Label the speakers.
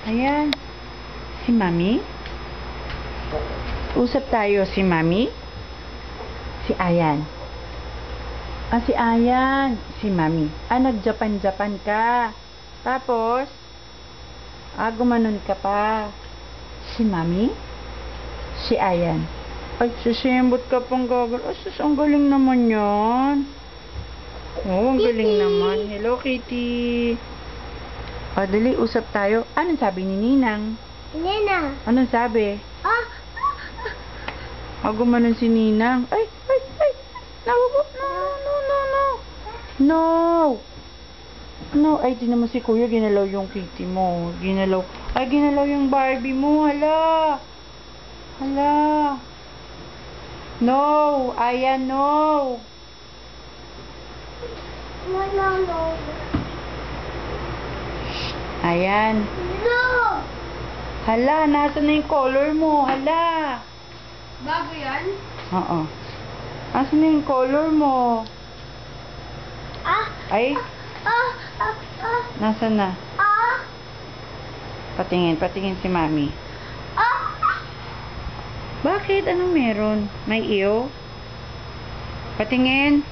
Speaker 1: Ayan. Si Mami? Usap tayo si Mami? Si Ayan. Si Ayan. Si Mami. Nag-Japan-Japan ka. Tapos, gumanon ka pa. Si Mami? Si Ayan. Ay, sisimbot ka pang gagal. Ang galing naman yan. Ang galing naman. Hello, Kitty. Dali, usap tayo. Anong sabi ni Ninang?
Speaker 2: Nina.
Speaker 1: Anong sabi? Gumanon si Ninang. Ay! No! No! Ay, di naman si Kuya. Ginalaw yung Kitty mo. Ginalaw yung Barbie mo. Hala! No! Ayan, no!
Speaker 2: No.
Speaker 1: Ayan.
Speaker 2: No!
Speaker 1: Hala, nasa na yung color mo? Hala!
Speaker 2: Bago yan?
Speaker 1: Oo. Nasa na yung color mo? Ay, nasa na? Patingin si Mami. Bakit? Anong meron? May iyo? Patingin.